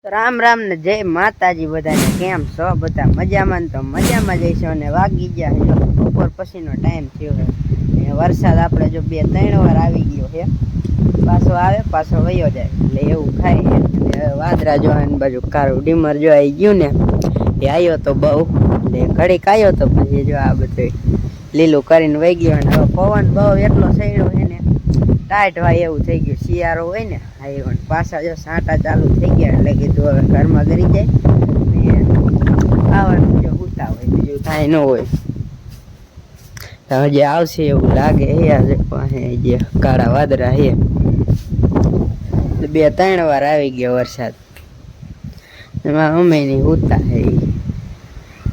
રામ રામ ને જય માતાજી બધાને કેમ છો બધા મજામાં તો મજામાં જઈશો અને વાગી ગયા છે બપોર પછીનો ટાઈમ થયો છે વરસાદ આપણે જો 2-3 વાર આવી ગયો છે પાછો આવે પાછો વયો જાય એટલે એવું થાય એટલે વાદરા જો આની બાજુ કાળું ડીમર જો આવી ગયું ને એ આવ્યો તો બહુ એટલે ઘડીક આવ્યો તો પછી જો આ બધું લીલું કરીને વહી ગયો અને હવે પવન બહુ એટલો સડ્યો છે ને ટાઈટ વાય એવું થઈ ગયું શિયાળો હોય ને આવ્યો પાછા જો સાંટા ચાલુ થઈ ગયા એટલે કીધું હવે ઘરમાં કરી જાય ને આવવાનું જો ઉતા હોય બીજું થાય ન હોય તો હજી આવશે એવું લાગે આજે પાસે જે કાળા વાદળા છે 2-3 વાર આવી ગયો વરસાદ એમાં અમે નહીં ઉતા છે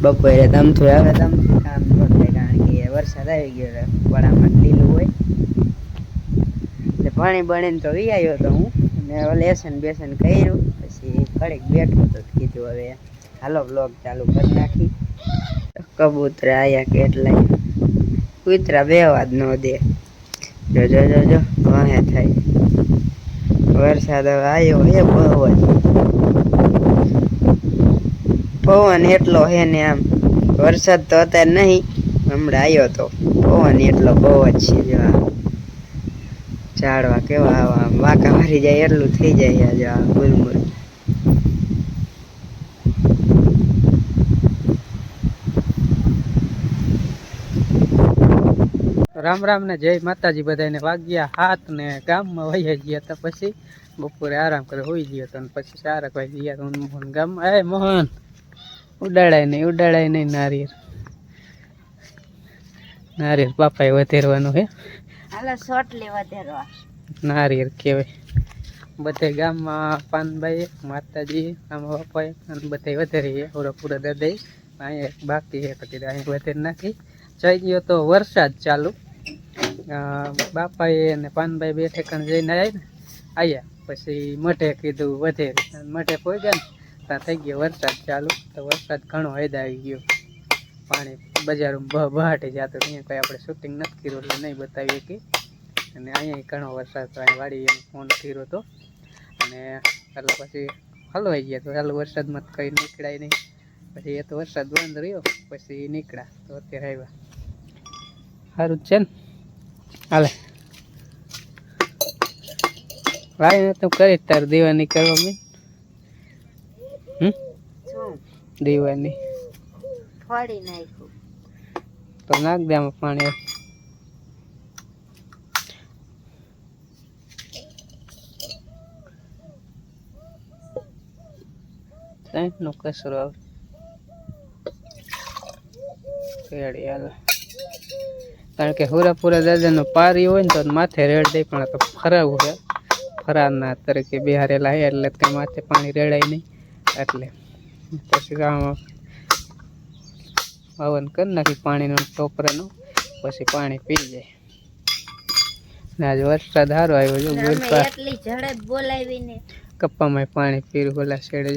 બપોરે તમથું હવે તમથું કામ ન થાય કારણ કે વરસાદ આવી ગયો વડામાં લીલું હોય ભણી ભણીને તો વી આવ્યો તો હું ને લેસન બેસન કર્યું પછી ઘડીક બેઠો તો કીધું હવે હાલો બ્લોગ ચાલુ કરી નાખી કબૂતર આયા કેટલાય કૂતરા બેવા જ ન દે જો જો જો જો વાહે થાય વરસાદ હવે આવ્યો એ બહુ જ પવન એટલો હે ને આમ વરસાદ તો અત્યારે નહીં હમણાં આવ્યો તો પવન એટલો બહુ જ છે જો ઝાડવા કેવા આવા વાંકા મારી જાય એટલું થઈ જાય આજે આ ગુલમુલ રામ રામ ને જય માતાજી બધાને વાગ્યા 7 ને ગામમાં વહી ગયા તો પછી બપોરે આરામ કરે હોઈ ગયો તો પછી 4 વાગે ગયા તો મોહન ગામમાં એ મોહન ઉડાડાય નહીં નારિયેળ બાપાએ વધેરવાનું હે હાલા શોટ લેવા દેરવા નારિયેળ કહેવાય બધે ગામમાં પાનભાઈ માતાજી આમાં બાપાએ અને બધે વધારી પૂરા દાદા અહીંયા બાકી છે તો કીધું અહીં વધારી નાખી જઈ ગયો તો વરસાદ ચાલુ બાપાએ અને પાનભાઈ 2 ઠેકાણ જઈને આવ્યા પછી મઠે કીધું વધેરી મઠે પહોંચ્યા ને ત્યાં થઈ ગયો વરસાદ ચાલુ તો વરસાદ ઘણો હૈદા આવી ગયો પાણી બજારમાં બહાટી જતો અહીંયા કંઈ આપણે શૂટિંગ નથી કર્યું એટલે નહીં બતાવીએ કે અને અહીંયા ઘણો વરસાદ તો અહીં વાડી ફોન કર્યો હતો અને એટલે પછી હલવાઈ ગયા તો ચાલુ વરસાદમાં કંઈ નીકળાય નહીં પછી એ તો વરસાદ બંધ રહ્યો પછી નીકળ્યા તો અત્યારે આવ્યા સારું જ છે ને હાલે વાય તો કરી તાર દીવાની કરવા મેં દીવાની ફોડી નાખ્યું તો નાખ દે આમાં પાણી નો કચરો આવે કારણ કે હુરાપુરા દાદાનો પારી હોય ને તો માથે રેડ દે પણ તો ફરાવું છે ફરારના તરીકે બિહારેલા હે એટલે કંઈ માથે પાણી રેડાય નહીં એટલે પછી આમાં હવન કરી નાખી પાણીનો ટોપરાનો પછી પાણી પી જાય ને આજે વરસાદ સારો આવ્યો જો એટલી ઝડપ બોલાવીને કપ્પામાં પાણી પીરું બોલા શેડે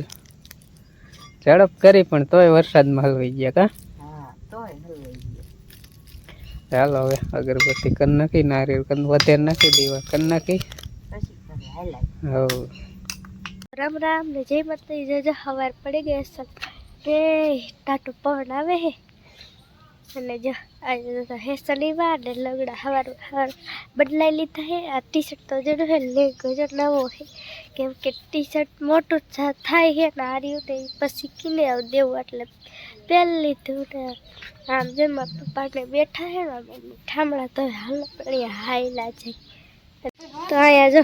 ઝડપ કરી પણ તોય વરસાદમાં હલવાઈ ગયા કા ચાલો હવે અગરબત્તી કરી નાખી નારિયેળ વધારે નાખી દીવા કરી નાખી રામ રામ ને જય માતાજી જય હવાર પડી ગયા કે ટાટો પવન આવે હે અને જો આજે હે શનિવાર ને લગડા હવાર બદલાઈ લીધા હે આ ટી શર્ટ તો જડો હે લેગ જ નવો હે કેમ કે ટી શર્ટ મોટું થાય હે ને આર્યું ને પછી કિને આવ દેવું એટલે પહેરી લીધું ને આમ જેમાં પપ્પાને બેઠા હે ને ઠામડા તો હાલ પણ હાઈલા છે તો અહીંયા જો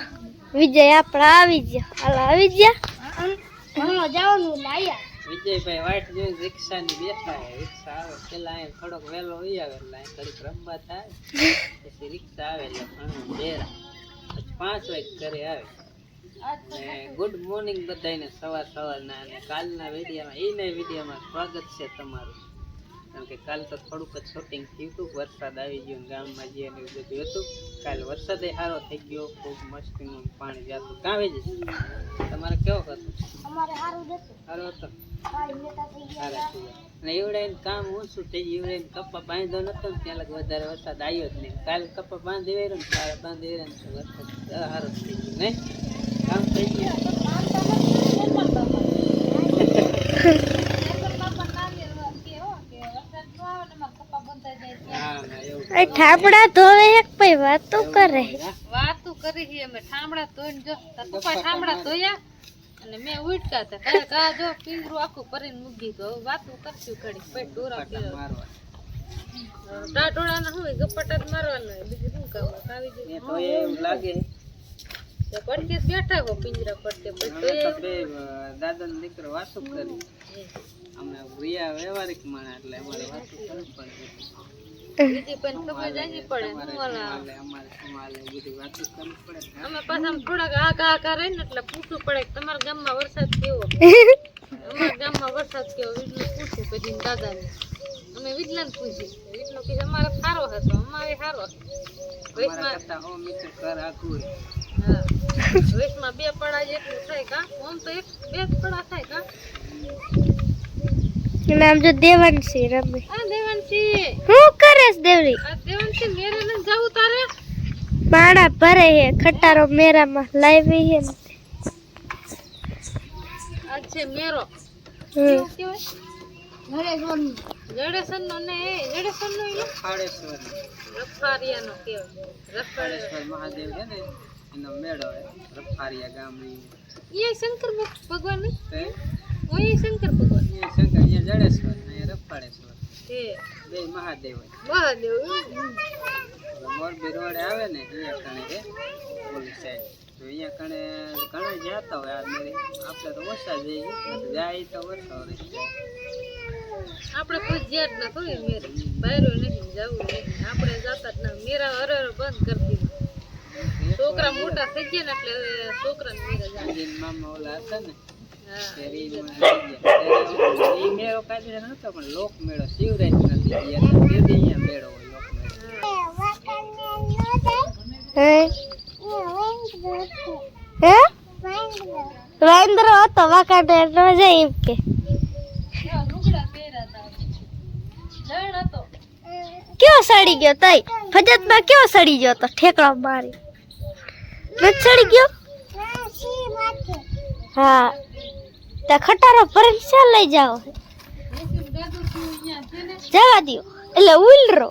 વિજય આપણા આવી ગયા હાલ આવી ગયા જવાનું લાયા વિજયભાઈ વાઈટ જોઈ રિક્ષાની બેઠા રિક્ષા આવે પેલા અહીંયા થોડોક વહેલો હોય આવે એટલે અહીં ઘડીક રમવા થાય પછી રિક્ષા આવે એટલે ઘણું ડેરા પછી 5 વાગે ઘરે આવે અને ગુડ મોર્નિંગ બધાને સવારના અને કાલના વિડીયોમાં સ્વાગત છે તમારું કારણ કે કાલ તો થોડુંક જ શૂટિંગ થયું હતું વરસાદ આવી ગયો ગામમાં જે એવું બધું હતું કાલે વરસાદે સારો થઈ ગયો ખૂબ મસ્તીનું પાણી જતું કાં આવી જશે તમારે કેવો હતો સારો હતો અને એવડાઈને કામ ઓછું થઈ ગયું એવડાઈને કપ્પા બાંધ્યો નતો ને ત્યાં લગ વધારે વરસાદ આવ્યો જ નહીં કાલે કપ્પા બાંધી વેર્યો ને તારે બાંધી વેર્યો ને વરસાદ સારો થઈ ગયો નહીં કામ થઈ ગયું ઠાપડા ધોવે એક પઈ વાતો કરે વાતું કરી છે અમે ઠામડા ધોઈને જો તાર પપ્પા ઠામડા ધોયા અને મેં ઉઠકા હતા કાંઈક આ જો પિંગરું આખું ભરીને મૂકી દીધું હવે વાતું કરશું ઘડી પેટ ઢોરા ટાટોળા ના હોય ગપ્પટા જ મારવાના બીજું શું કામ આવી જાય પડકે બેઠા હો પિંજરા પડકે દાદા ને દીકરો વાતો કરી અમે પ્રિયા વ્યવહારિક માણસ એટલે અમારે વાતો કરવી પડે બીજી પણ ખબર જાજી પડે હું ઓલા અમારે સમાલે બધી વાતો કરવી પડે અમે પાછા આમ થોડાક આ રહી ને એટલે પૂછવું પડે કે તમારા ગામમાં વરસાદ કેવો અમારા ગામમાં વરસાદ કેવો વિજલું પૂછ્યું પછી દાદાને અમે વિજલાને પૂછ્યું વિજલો કે અમારે સારો હતો અમારે સારો હતો હા વૈશમાં 2 પડા જેટલું થાય કા આમ તો 1-2 પડા થાય કા નામ જો દેવાંશી રમે આ દેવાંશી હું કરેસ દેવરી આ દેવાંશી મેરે ને જાવું તારે પાણા ભરે હે ખટારો મેરામાં લાવી હે ને આ છે મેરો હમ કેવાય જડેસનનો ને જડેસનનો ઈ રફારિયાનો કેવાય રફારિયા મહાદેવ છે ને એનો મેળો રફારિયા ગામની ઈ શંકર ભગવાન ને ઓય શંકર ભગવાન એ શંકર એ જડેશ્વર ને રફાળેશ્વર હે બે મહાદેવ મહાદેવ મોરબી રોડ આવે ને અહીંયા કણે છે પોલીસ સાઈડ તો અહીંયા કણે ઘણા જતા હોય આ મેરે આપણે તો ઓછા જઈએ જાય તો ઓછો રહે આપણે કોઈ જ્યાં જ ના થોડી મેરે બહાર નહીં જવું નહીં આપણે જાતા જ ના મેરા હરે બંધ કરી દીધું છોકરા મોટા થઈ ગયા ને એટલે છોકરાને મેરે જાય મામા ઓલા હતા ને હા એ મેળો કાઢી નતો પણ લોક મેળો શિવરાજ નથી અહીંયા મેળો હોય લોક મેળો હે હે વાંદરો હતો વાકાડે ન જાય એમ કે લુગડા પહેર્યા હતા જણ હતો કયો સડી ગયો તઈ ફજતમાં કયો સડી ગયો તો ઠેકડો મારી નથી સડી ગયો હા તા ખટારો ભરીને ચાલ લઈ જાઓ જવા દો એટલે ઉલરો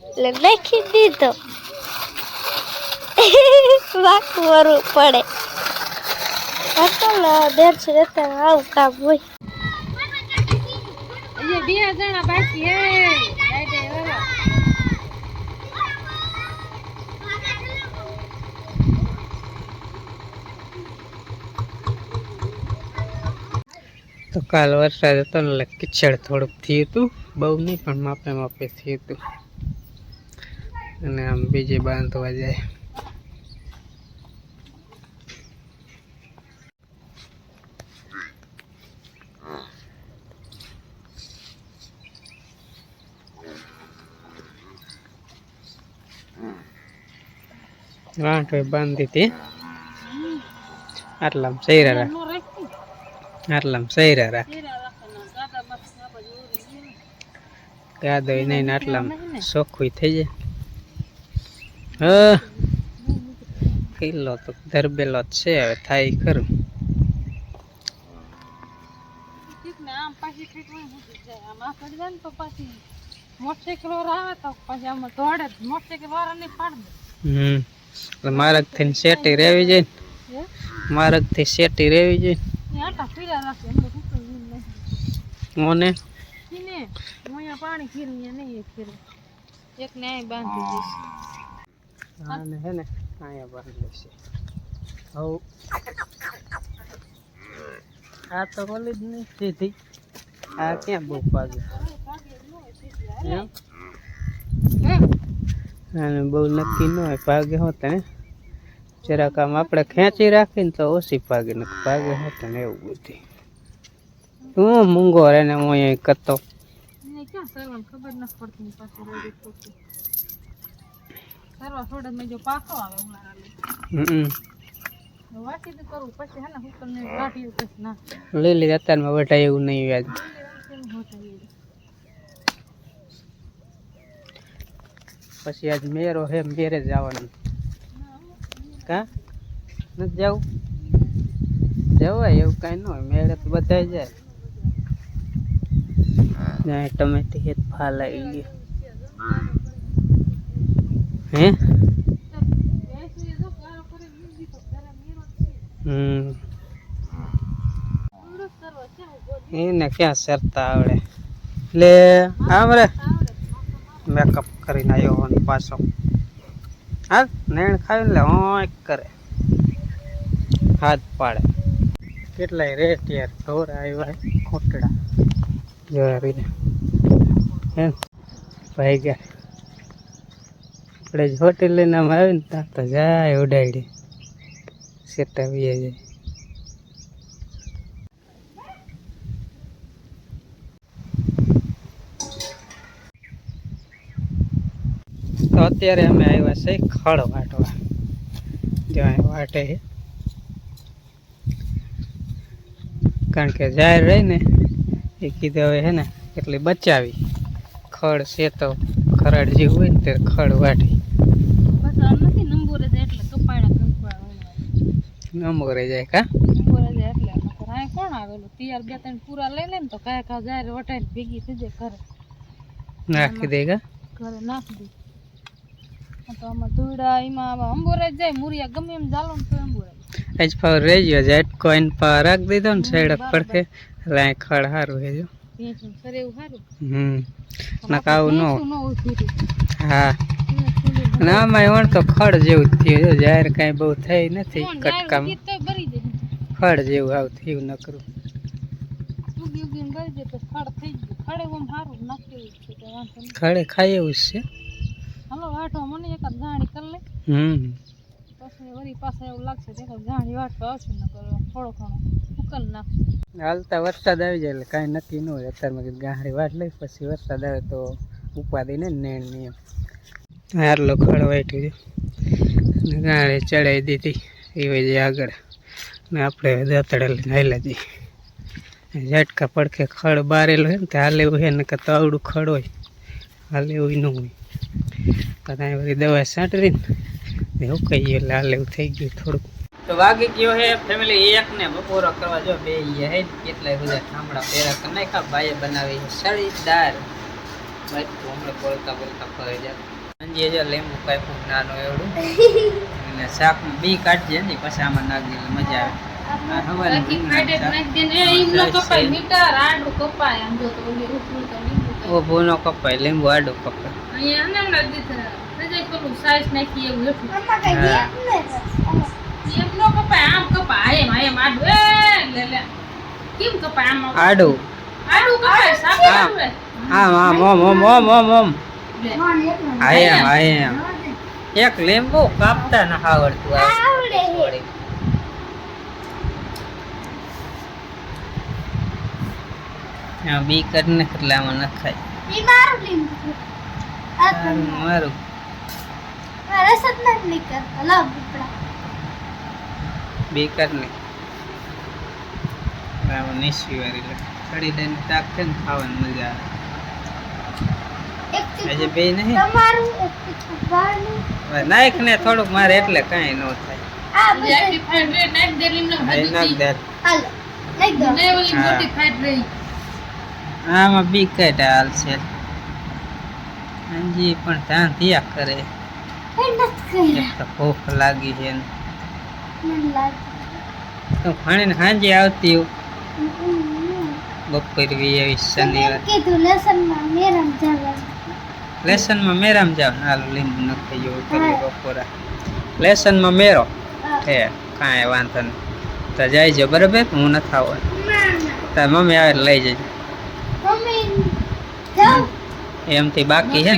એટલે નાખી દીધો વાકું વરવું પડે દેડશે રહેતા આવું કામ હોય અહીંયા 2 જણા બાકી હે ડાયડે વાળા તો કાલ વરસાદ હતો ને એટલે કિચડ થોડુંક થયું હતું બહુ નહીં પણ માપે માપે થયું હતું અને આમ બીજે બાંધવા જાય ગાંઠ બાંધી હતી આટલામાં સૈરા રાખ આટલામાં સૈરા રાખ યાદ હોય નહીં આટલામાં ચોખ્ખું થઈ જાય હા કિલ્લો તો ધરબેલો જ છે હવે થાય ખરું આમ પાછી આમ આ કરી દે ને તો પાછી મોટરસાઇકલ વાળા આવે તો પછી આમાં દોડે મોટરસાઇકલ વાળા ને પાડ દે માર્ગ થઈને શેટી રેવી જાય ને માર્ગ થી શેટી રેવી જાય આટા પીરા રાખે એમ તો ઓને ને મોયા પાણી ખીરું નહીં ખીરું એક ને અહીં બાંધી દઈશ આને હે ને અહીંયા બાંધી લેશે હવ આ તો ઓલી જ નહીં સીધી આ ક્યાં બહુ પાગે એમ અને બહુ નક્કી ન હોય ભાગે હોત ને જરાક આમ આપણે ખેંચી રાખીને તો ઓછી ભાગે ને ભાગે હોત ને એવું બધું હું મૂંગો રે ને હું અહીંયા કરતો ક્યાં સરવાનું ખબર ન પડતી પાછું રેડી થતું સરવા થોડે મેં જો પાકો આવે ઉનાળામાં વાટી તો કરું પછી હે ને હું તમને કાઢી પછી ના લીલી અત્યારમાં વઢાય એવું નહીં વ્યાજ પછી આજ મેરો હે મેરે જવાનું કા નથી જવું જવાય એવું કાંઈ ન હોય, મેળે તો બધા જાય. ત્યાં ટમેટી હેત ફાલ આવી ગયો. હે એને ક્યાં સરતા આવડે. એટલે આમ રે મેકઅપ કરીને આવ્યો હોય પાછો. હા નેણ ખાવી લે હોય કરે, હાથ પાડે. કેટલાય રેટ યાર, ઢોર આવ્યા ખોટડા જોયા હે ભાઈ ગયા. આપણે જ હોટેલ લઈને આમ આવી ને ત્યાં તો જાય ઉડાડી સેટાવી જાય. તો અત્યારે અમે આવ્યા છે ખડ વાટવા. જ્યાં વાટે છે કારણ કે જાહેર રહી ને એ કીધું હવે હે ને એટલી બચાવી. ખડ છે તો ખરાડ જેવું હોય ને તે ખડ વાટી નંબરે જાય. કા કોણ આવેલું તૈયાર 2-3 પૂરા લઈ લે ને તો કાંઈ કા જાહેર વટાઈને ભેગી થઈ જાય ઘરે નાખી દે. કા ઘરે નાખી દે. તો આમાં ધૂળા એમાં અંબોરે જાય, મુરિયા ગમે એમ જાલો ને તો અંબોરે આજ પાવ રહી ગયો જાય કોઈન પા રાખ દીધો ને સડક પડખે એટલે ખડ સારું હે જો. સર એવું સારું. નકાવું ન. હા ના માં વણ તો ખડ જેવું જ થયું. જાહેર કાંઈ બહુ થઈ નથી કટકામ. ખડ જેવું આવું થયું ન કરું. ખડે ખાઈ એવું છે. હાલો વાટો મને એકાદ ગાણી કરી લે. પછી વળી પાસે એવું લાગશે તો એકાદ ગાણી વાટો આવશે ને થોડો ઘણો ઉકલ નાખશે. હાલતા વરસાદ આવી જાય એટલે કાંઈ નક્કી ન હોય. અત્યારમાં ગાંહડી વાટ લઈ પછી વરસાદ આવે તો ઉપાદી ને નેણ ની એમ. આટલો ખડ વાટ્યું છે, ગાંહડી ચડાવી દીધી એ વજે આગળ ને આપણે દાંતડે લઈને હાલ્યા જઈએ. ઝટકા પડખે ખડ બારેલો હોય ને તો હાલે એવું હોય ને કે તો આવડું ખડ હોય હાલે એવું ન હોય. પણ બધી દવા છાંટવી ને એવું કહીએ એટલે હાલ એવું થઈ ગયું થોડુંક. તો વાગી ગયો હે ફેમિલી 1 ને બપોરો કરવા જો બે હે કેટલાય બધા ઠામડા પેરા કરી નાખ્યા. ભાઈએ બનાવી સળીદાર બાજુ હમણાં બોલતા ફરે જાય. અંજી જો લીંબુ કાપ્યું નાનો એવડું અને શાકમાં બી કાઢજે ને પછી આમાં નાખી દે મજા આવે. ઊભો નો કપાય, લીંબુ આડું કપાય. આડું આમ આમ ઓમ ઓમ ઓમ ઓમ ઓમ આયમ આયમ. એક લીંબુ કાપતા ન આવડતું આવડે. હા બી કરીને એટલે આમાં નખાય. મારું બી કરીને આમાં નીસવી વાળી ચડી દઈને તાક છે ને ખાવાની મજા આવે. આજે બે નહીં નાખ ને થોડુંક મારે એટલે કાંઈ ન થાય. આમાં બી કાઢે હાલશે. અંજી પણ ધ્યાન થયા કરે. ભૂખ લાગી છે તો ખાણીને સાંજે આવતી બપોર આવી શનિવાર લેસનમાં મેરામ જાવ. હાલ લીંબુ નખાઈ ગયું કરી બપોરા લેસનમાં મેરો હે કાંઈ વાંધો નહીં. તો જાય છે બરાબર. હું નથી આવવાનું. તાર મમ્મી આવે લઈ જજો. એમથી બાકી હે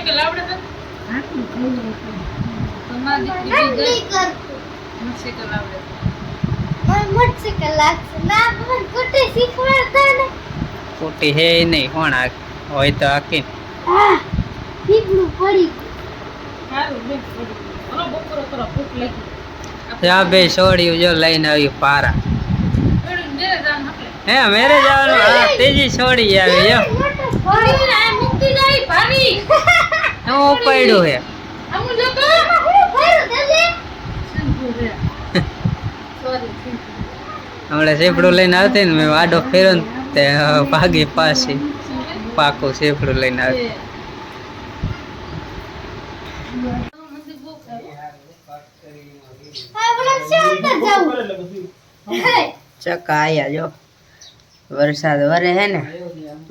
ખોટી હે નહીં. કોણ હોય તો આકી બે છોડ્યું જો લઈને આવ્યું પારા. હે મેરે જવાનું. હા ત્રીજી છોડી આવી જો પડ્યું હે. હમણાં સેફડું લઈને આવતી ને મેં આડો ફેર્યો ને તે ભાગી પાછી પાકું સેફડું લઈને આવી. ચકા આયા જો વરસાદ વરે હે ને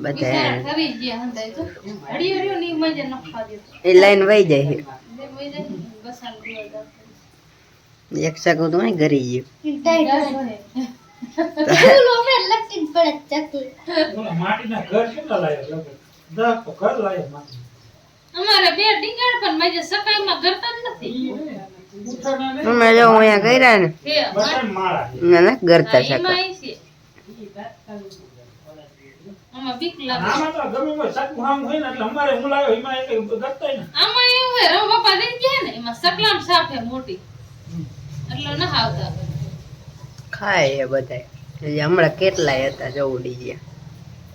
બધા એ લાઈન વહી જાય છે. એક શકું તો અહીં ઘરી ગયું. અમારે બે ડીંગણ પણ મજે સકાઈમાં કરતા જ નથી. અમે જો અહીંયા કર્યા ને ના ના કરતા એમાં સકા ઈ છે. આમાં બીક લાગે. આમાં એવું હે રવ બાપા દઈ ગયા ને એમાં સકલામ સાપ હે મોટી એટલે ન આવતા. ખાય એ બધા હમણાં કેટલાય હતા જો ઉડી ગયા.